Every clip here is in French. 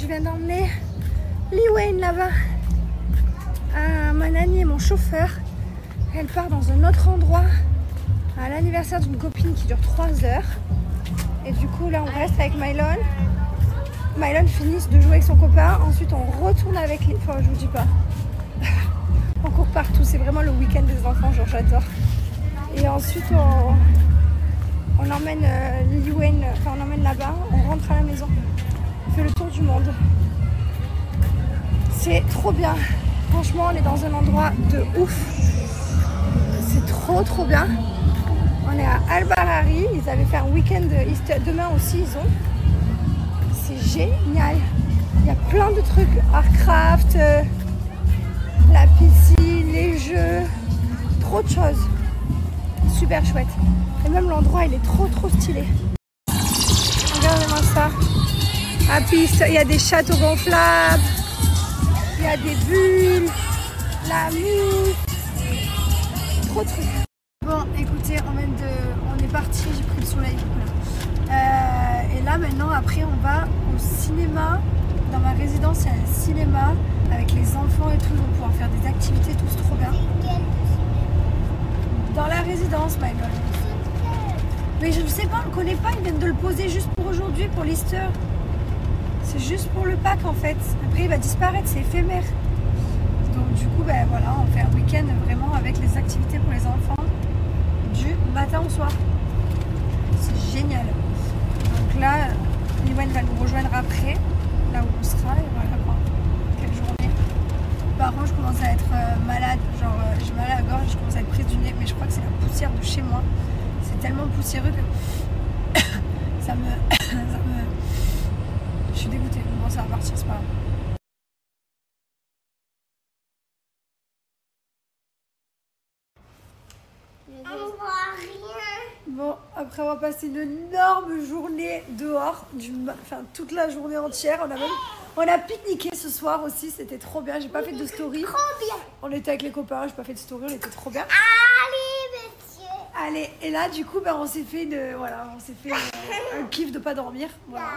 Je viens d'emmener Liwayne là-bas. Ma nanny et mon chauffeur. Elle part dans un autre endroit à l'anniversaire d'une copine qui dure 3 heures. Et du coup là on reste avec Mylon. Mylon finit de jouer avec son copain. Ensuite on retourne avec les... Enfin je vous dis pas. On court partout. C'est vraiment le week-end des enfants. Genre j'adore. Et ensuite on emmène Liwayne. Enfin on emmène là-bas. On rentre à la maison. On fait le tour du monde. C'est trop bien. Franchement on est dans un endroit de ouf. C'est trop bien. On est à Al-Barari, ils avaient fait un week-end Easter. Demain aussi ils ont. C'est génial. Il y a plein de trucs. Artcraft, la piscine, les jeux. Trop de choses. Super chouette. Et même l'endroit il est trop stylé. Regardez-moi ça. À piste, il y a des châteaux gonflables. Il y a des bulles. La mousse. Trop de trucs. Bon, écoutez, on est parti, j'ai pris le soleil. Voilà. Et là, maintenant, après, on va au cinéma. Dans ma résidence, il y a un cinéma avec les enfants et tout. Ils vont pouvoir faire des activités, tout, c'est trop bien. Dans la résidence, my God. Mais je ne sais pas, on ne connaît pas. Ils viennent de le poser juste pour aujourd'hui, pour l'Easter. C'est juste pour le Pâques, en fait. Après, il va disparaître, c'est éphémère. Donc, du coup, ben voilà, on fait un week-end vraiment avec les activités pour les enfants. Du matin au soir. C'est génial. Donc là, Liwayne va nous rejoindre après, là où on sera, et voilà quoi. Quelle journée. Par contre, je commence à être malade, genre j'ai mal à la gorge, je commence à être prise du nez, mais je crois que c'est la poussière de chez moi. C'est tellement poussiéreux que ça me... Je suis dégoûtée. Bon, ça va partir, c'est pas grave. Bon, après avoir passé une énorme journée dehors, enfin toute la journée entière, on a pique-niqué ce soir aussi, c'était trop bien, j'ai pas fait de story. Trop bien. On était avec les copains, j'ai pas fait de story, on était trop bien. Allez, monsieur. Allez, et là du coup, on s'est fait un kiff de pas dormir. Voilà.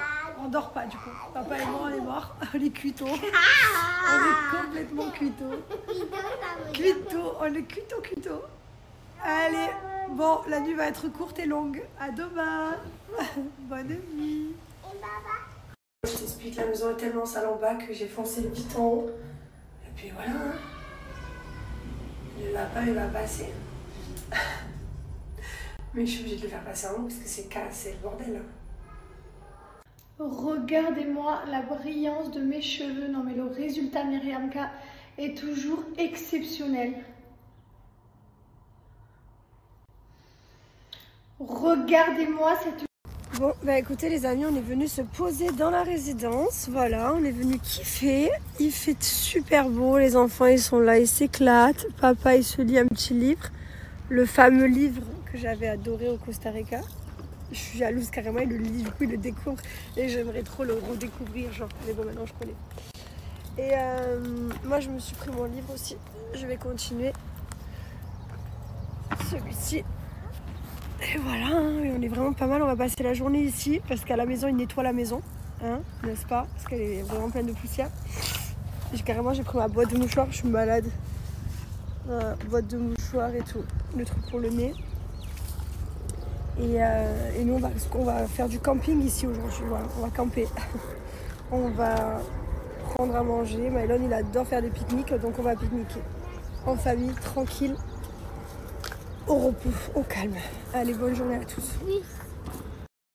On dort pas du coup. Papa et moi on est morts, on est cuito. On est complètement cuito. Cuito, on est cuito. Allez, bon, la nuit va être courte et longue. À demain. Bonne nuit. Je t'explique, la maison est tellement sale en bas que j'ai foncé vite en haut. Et puis voilà. Le lapin, il va passer. Mais je suis obligée de le faire passer en haut parce que c'est cassé le bordel. Regardez-moi la brillance de mes cheveux. Non mais le résultat Myriamka est toujours exceptionnel. Regardez-moi cette... Bon, bah écoutez les amis, on est venu se poser dans la résidence. Voilà, on est venu kiffer. Il fait super beau, les enfants ils sont là, ils s'éclatent. Papa il se lit un petit livre. Le fameux livre que j'avais adoré au Costa Rica. Je suis jalouse carrément, il le lit, du coup il le découvre. Et j'aimerais trop le redécouvrir, genre, mais bon maintenant je connais. Et moi je me suis pris mon livre aussi. Je vais continuer. Celui-ci. Et voilà, hein, on est vraiment pas mal, on va passer la journée ici parce qu'à la maison, ils nettoient la maison, hein, n'est-ce pas? Parce qu'elle est vraiment pleine de poussière. J'ai pris ma boîte de mouchoirs, je suis malade. Boîte de mouchoirs et tout, le truc pour le nez. Et nous, on va faire du camping ici aujourd'hui, voilà, on va camper. On va prendre à manger, Mylon il adore faire des pique-niques, donc on va pique-niquer. En famille, tranquille. Au repos, au calme. Allez, bonne journée à tous. Oui.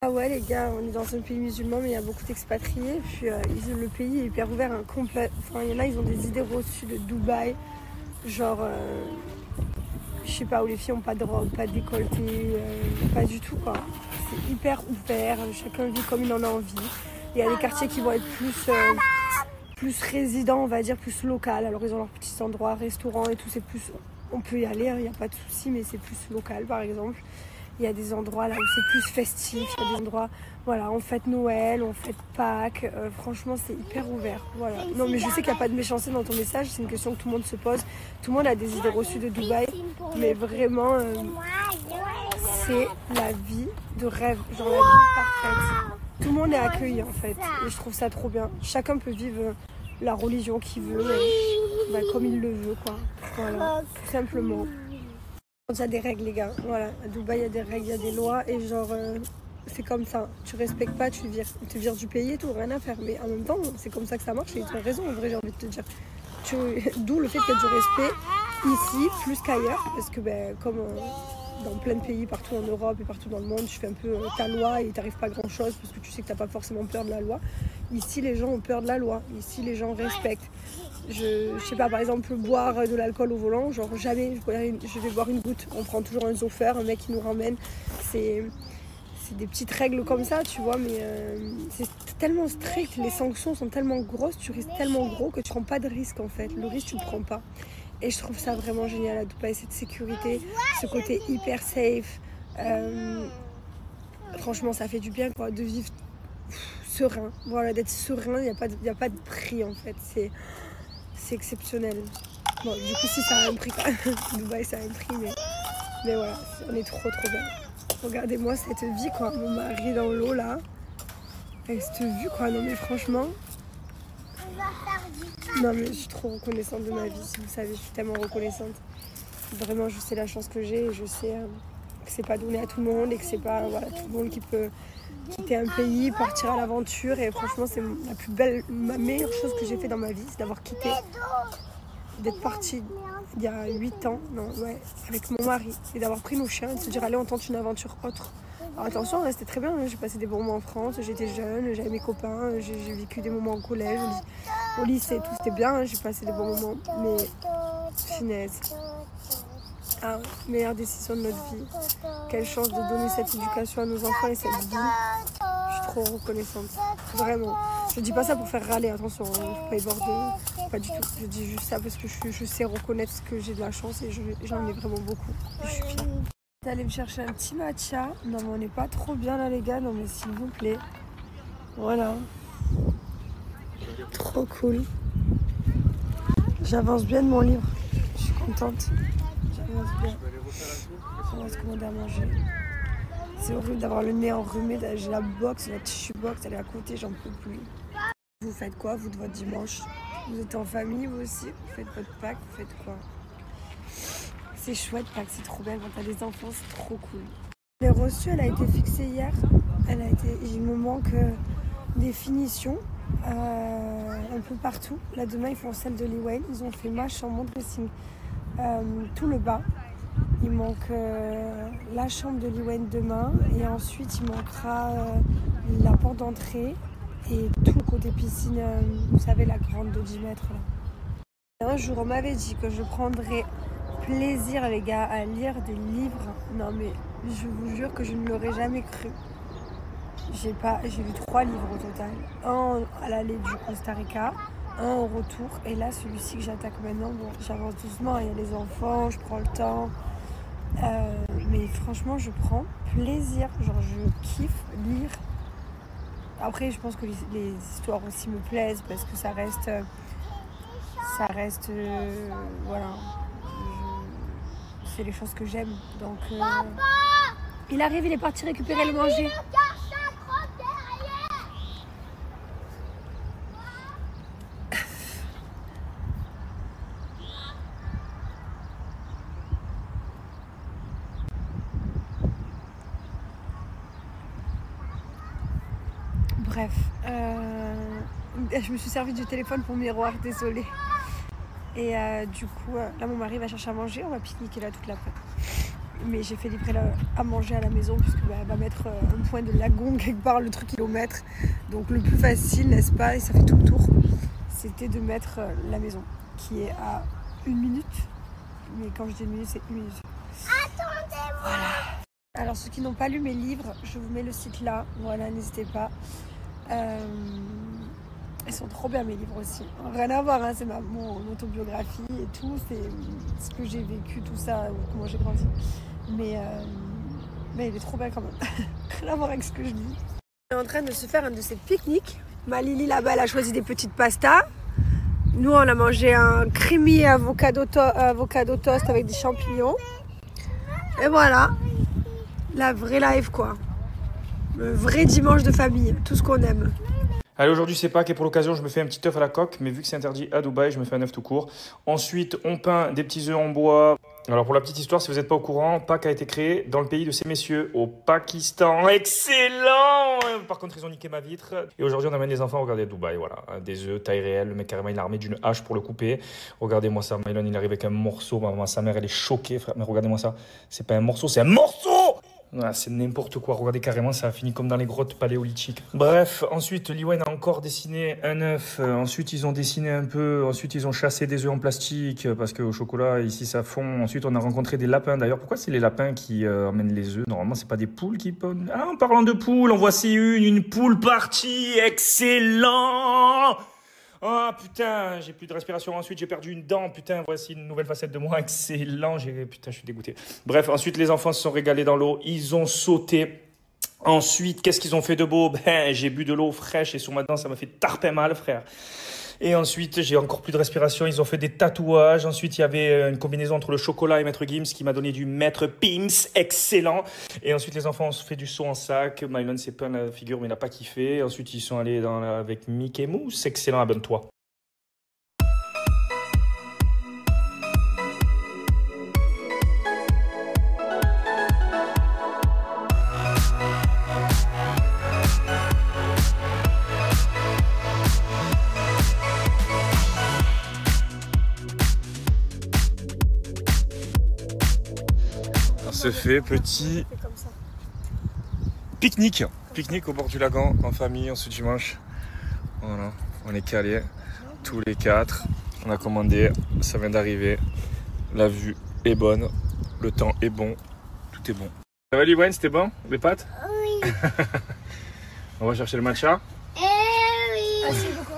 Ah ouais les gars, on est dans un pays musulman mais il y a beaucoup d'expatriés. Puis le pays est hyper ouvert, un complet. Enfin, il y en a, ils ont des idées reçues de Dubaï. Genre, je sais pas, où les filles ont pas de robe, pas de décolleté, pas du tout quoi. C'est hyper ouvert, chacun vit comme il en a envie. Il y a des quartiers qui vont être plus résidents, on va dire, plus local. Alors ils ont leurs petits endroits, restaurants et tout, c'est plus... On peut y aller, il n'y a pas de souci, mais c'est plus local par exemple. Il y a des endroits là où c'est plus festif, il y a des endroits, voilà, on fête Noël, on fête Pâques, franchement c'est hyper ouvert, voilà. Non mais je sais qu'il n'y a pas de méchanceté dans ton message, c'est une question que tout le monde se pose. Tout le monde a des idées reçues de Dubaï, mais vraiment, c'est la vie de rêve, genre la vie parfaite. Tout le monde est accueilli en fait. Et je trouve ça trop bien. Chacun peut vivre la religion qu'il veut, comme il le veut, quoi. Voilà, tout simplement. Il y a des règles, les gars. Voilà, à Dubaï, il y a des règles, il y a des lois. Et genre, c'est comme ça. Tu respectes pas, tu te vires du pays et tout, rien à faire. Mais en même temps, c'est comme ça que ça marche. Et tu as raison, en vrai, j'ai envie de te dire. D'où le fait qu'il y a du respect ici, plus qu'ailleurs. Parce que, comme dans plein de pays, partout en Europe et partout dans le monde, tu fais un peu ta loi et il t'arrive pas grand chose parce que tu sais que t'as pas forcément peur de la loi. Ici, les gens ont peur de la loi. Ici, les gens respectent. Je sais pas, par exemple, boire de l'alcool au volant, genre jamais je vais boire une goutte. On prend toujours un chauffeur, un mec qui nous ramène. C'est des petites règles comme ça, tu vois, mais c'est tellement strict, les sanctions sont tellement grosses, tu risques tellement gros que tu prends pas de risque en fait. Le risque, tu le prends pas. Et je trouve ça vraiment génial à Dubaï, cette sécurité, ce côté hyper safe. Franchement, ça fait du bien quoi, de vivre serein. Voilà, d'être serein, il n'y a pas de prix en fait. C'est exceptionnel. Bon, du coup, si ça a un prix quand même. Dubaï, ça a un prix, mais voilà, on est trop bien. Regardez-moi cette vie quoi, mon mari dans l'eau là. Et cette vue quoi, non mais franchement. Non mais je suis trop reconnaissante de ma vie, si vous savez, je suis tellement reconnaissante. Vraiment, je sais la chance que j'ai et je sais que c'est pas donné à tout le monde et que c'est pas tout le monde qui peut quitter un pays, partir à l'aventure. Et franchement, c'est ma meilleure chose que j'ai fait dans ma vie, c'est d'avoir quitté, d'être partie il y a 8 ans, avec mon mari et d'avoir pris nos chiens et de se dire allez on tente une aventure autre. Alors attention, c'était très bien, j'ai passé des bons moments en France, j'étais jeune, j'avais mes copains, j'ai vécu des moments au collège, au lycée, tout c'était bien, j'ai passé des bons moments, mais finesse. Ah, meilleure décision de notre vie. Quelle chance de donner cette éducation à nos enfants et cette vie. Je suis trop reconnaissante, vraiment. Je dis pas ça pour faire râler, attention, je ne suis pas ébordée, pas du tout. Je dis juste ça parce que je sais reconnaître que j'ai de la chance et j'en ai vraiment beaucoup. Et je suis fière. D'aller me chercher un petit matcha. Non mais on n'est pas trop bien là les gars, non mais s'il vous plaît. Voilà. Trop cool. J'avance bien de mon livre. Je suis contente. J'avance bien. On va se commander à manger. C'est horrible d'avoir le nez enrhumé. J'ai la box, la tissue box, elle est à côté, j'en peux plus. Vous faites quoi vous de votre dimanche? Vous êtes en famille vous aussi? Vous faites votre Pâques? Vous faites quoi? C'est chouette Pâques, c'est trop bien quand t'as des enfants, c'est trop cool. Les reçus, elle a été fixée hier. Il me manque des finitions un peu partout. Là demain ils font celle de Lee Wayne. Ils ont fait ma chambre, mon dressing, tout le bas. Il manque la chambre de Lee Wayne demain et ensuite il manquera la porte d'entrée et tout le côté piscine, vous savez la grande de 10 mètres là. Un jour on m'avait dit que je prendrais plaisir les gars à lire des livres. Non mais je vous jure que je ne l'aurais jamais cru. J'ai lu 3 livres au total. Un à l'aller du Costa Rica, un au retour et là celui-ci que j'attaque maintenant. Bon, j'avance doucement, il y a les enfants, je prends le temps. Mais franchement je prends plaisir, genre je kiffe lire. Après je pense que les histoires aussi me plaisent parce que ça reste voilà, c'est les choses que j'aime donc il arrive, il est parti récupérer le manger. Bref, je me suis servi du téléphone pour miroir, désolée. Et du coup, là mon mari va chercher à manger, on va pique-niquer là toute l'après. Mais j'ai fait livrer à manger à la maison puisque elle va mettre un point de lagon quelque part, le truc kilomètre. Donc le plus facile, n'est-ce pas, et ça fait tout le tour, c'était de mettre la maison qui est à 1 minute. Mais quand je dis 1 minute, c'est 1 minute. Attendez-moi. Voilà. Alors ceux qui n'ont pas lu mes livres, je vous mets le site là, voilà, n'hésitez pas. Ils sont trop bien mes livres aussi. Rien à voir, hein, c'est mon autobiographie et tout, c'est ce que j'ai vécu, tout ça, comment j'ai grandi. Mais il est trop bien quand même. Rien à voir avec ce que je dis. On est en train de se faire un de ces pique-niques. Ma Lily là-bas, elle a choisi des petites pastas. Nous, on a mangé un creamy avocado toast avec des champignons. Et voilà, la vraie life quoi. Le vrai dimanche de famille, tout ce qu'on aime. Allez, aujourd'hui c'est Pâques et pour l'occasion je me fais un petit œuf à la coque, mais vu que c'est interdit à Dubaï, je me fais un œuf tout court. Ensuite, on peint des petits œufs en bois. Alors pour la petite histoire, si vous n'êtes pas au courant, Pâques a été créé dans le pays de ces messieurs, au Pakistan. Excellent! Par contre, ils ont niqué ma vitre. Et aujourd'hui, on amène les enfants à regarder Dubaï, voilà. Des œufs, taille réelle, le mec carrément il a armé d'une hache pour le couper. Regardez-moi ça, Mylon il arrive avec un morceau, maman, sa mère elle est choquée, frère. Mais regardez-moi ça, c'est pas un morceau, c'est un morceau! Ah, c'est n'importe quoi, regardez carrément, ça a fini comme dans les grottes paléolithiques. Bref, ensuite, Liwen a encore dessiné un œuf. Ensuite, ils ont dessiné un peu. Ensuite, ils ont chassé des œufs en plastique parce qu'au chocolat, ici, ça fond. Ensuite, on a rencontré des lapins. D'ailleurs, pourquoi c'est les lapins qui emmènent les œufs? Normalement, c'est pas des poules qui pondent. Ah, en parlant de poules, en voici une poule partie. Excellent! Oh putain, j'ai plus de respiration. Ensuite, j'ai perdu une dent. Putain, voici une nouvelle facette de moi. Excellent. Putain, je suis dégoûté. Bref, ensuite, les enfants se sont régalés dans l'eau. Ils ont sauté. Ensuite, qu'est-ce qu'ils ont fait de beau? Ben, j'ai bu de l'eau fraîche et sur ma dent, ça m'a fait tarpin mal, frère. Et ensuite, j'ai encore plus de respiration. Ils ont fait des tatouages. Ensuite, il y avait une combinaison entre le chocolat et Maître Gims qui m'a donné du Maître Pims. Excellent. Et ensuite, les enfants ont fait du saut en sac. Mylon s'est peint la figure, mais il n'a pas kiffé. Ensuite, ils sont allés avec Mickey Mouse. Excellent, abonne-toi. Se fait petit pique-nique au bord du lagon en famille en ce dimanche. Voilà, on est calés tous les 4. On a commandé, ça vient d'arriver. La vue est bonne, le temps est bon, tout est bon. Ça va Liwen, c'était bon les pâtes? Oui. On va chercher le matcha. Eh oui. Ah, c'est beaucoup.